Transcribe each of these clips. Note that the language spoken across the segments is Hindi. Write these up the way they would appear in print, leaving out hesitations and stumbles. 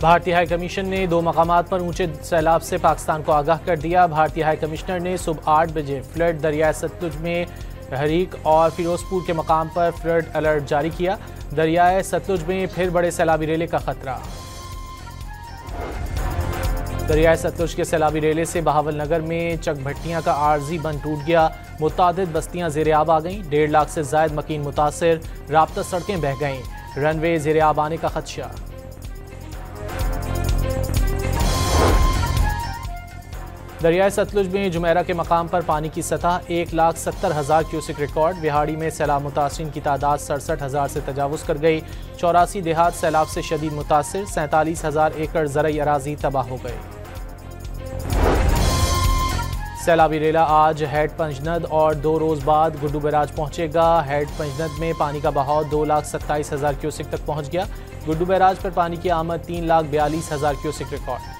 भारतीय हाई कमीशन ने 2 मकामात पर ऊंचे सैलाब से पाकिस्तान को आगाह कर दिया। भारतीय हाई कमिश्नर ने सुबह 8 बजे फ्लड दरियाए सतलुज में हरीक और फिरोजपुर के मकाम पर फ्लड अलर्ट जारी किया। दरियाए सतलुज में फिर बड़े सैलाबी रेले का खतरा। दरियाए सतलुज के सैलाबी रेले से बहावल नगर में चकभट्टियां का आर्जी बंद टूट गया। मुतादिद बस्तियां ज़ेर-ए-आब आ गईं। 1.5 लाख से जायद मकीन मुतासिर। राब्ता सड़कें बह गईं। रनवे ज़ेर-ए-आब आने का खदशा। दरियाए सतलुज में जुमेरा के मकाम पर पानी की सतह 1,70,000 क्यूसिक रिकॉर्ड। विहाड़ी में सैलाब मुतासिरीन की तादाद 67,000 से तजावुज़ कर गई। 84 देहात सैलाब से शदीद मुतासिर। 47,000 एकड़ ज़रई अराजी तबाह हो गई। सैलाबी रेला आज हेड पंजनद और 2 रोज़ बाद गुड्डू बैराज पहुंचेगा। हेड पंजनद में पानी का बहाव 2,27,000 क्यूसिक तक पहुंच गया। गुड्डू बैराज पर पानी की आमद 3,42,000 क्यूसिक रिकॉर्ड।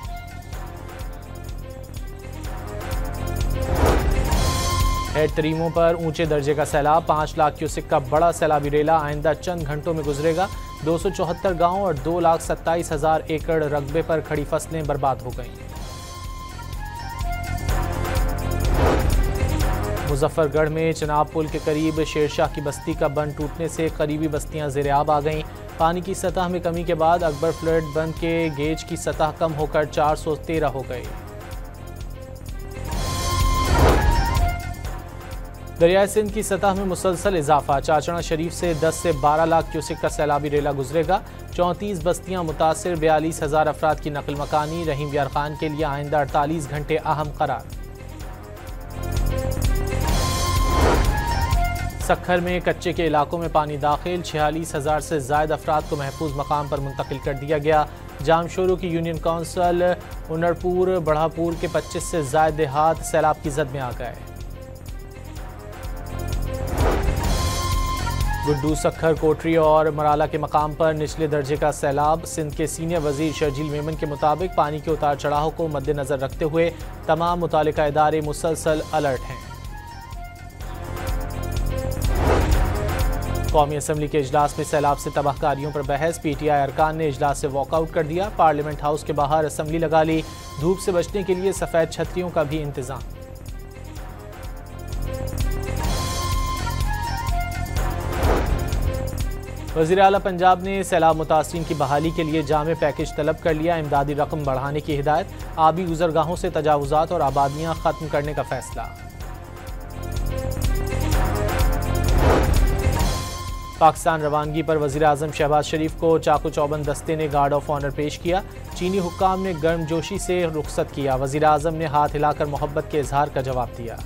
हेड तरीमों पर ऊंचे दर्जे का सैलाब। 5 लाख क्यूसिक का बड़ा सैलाबी रेला आइंदा चंद घंटों में गुजरेगा। 274 गांव और 2,27,000 एकड़ रकबे पर खड़ी फसलें बर्बाद हो गईं। मुजफ्फरगढ़ में चनाब पुल के करीब शेरशाह की बस्ती का बंद टूटने से करीबी बस्तियां ज़ेर-ए-आब आ गईं। पानी की सतह में कमी के बाद अकबर फ्लड बंद के गेज की सतह कम होकर 413 हो गई। दरियाए सिंध की सतह में मुसलसल इजाफा। चाचड़ा शरीफ से 10 से 12 लाख क्यूसिक का सैलाबी रेला गुजरेगा। 34 बस्तियां मुतासिर। 42,000 अफराद की नकल मकानी। रहीम यार खान के लिए आइंदा 48 घंटे अहम करार। सक्खर में कच्चे के इलाकों में पानी दाखिल। 46,000 से जायद अफराद को महफूज मकाम पर मुंतकिल कर दिया गया। जामशोरो की यूनियन काउंसिल उनरपुर बढ़ापुर के 25 से जायद देहात सैलाब की जद में आ गए। गुड्डू, सक्खर, कोटरी और मराला के मकाम पर निचले दर्जे का सैलाब। सिंध के सीनियर वजीर शर्जील मेमन के मुताबिक पानी के उतार चढ़ाव को मद्देनजर रखते हुए तमाम मुतालिका इदारे मुसलसल अलर्ट हैं। कौमी असम्बली के इजलास में सैलाब से तबाहकारियों पर बहस। PTI अरकान ने इजलास से वॉकआउट कर दिया। पार्लियामेंट हाउस के बाहर असम्बली लगा ली। धूप से बचने के लिए सफ़ेद छतरियों का भी इंतजाम। वज़ीर आला पंजाब ने सैलाब मुतासिरीन की बहाली के लिए जामे पैकेज तलब कर लिया। इमदादी रकम बढ़ाने की हिदायत। आबी गुजरगाहों से तजावुजात और आबादियां खत्म करने का फैसला। पाकिस्तान रवानगी पर वज़ीर आज़म शहबाज शरीफ को चाकू चौबंद दस्ते ने गार्ड ऑफ ऑनर पेश किया। चीनी हुक्काम ने गर्मजोशी से रुखसत किया। वज़ीर आज़म ने हाथ हिलाकर मोहब्बत के इजहार का जवाब दिया।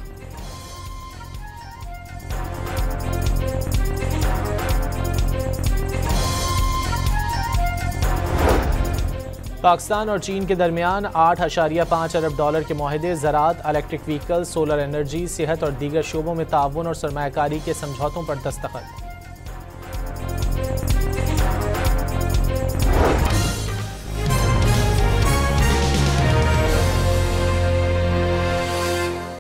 पाकिस्तान और चीन के दरमियान 8.5 अरब डॉलर के मुआहदे, ज़राअत, इलेक्ट्रिक व्हीकल, सोलर एनर्जी, सेहत और दीगर शोबों में ताउन और सरमायाकारी के समझौतों पर दस्तखत।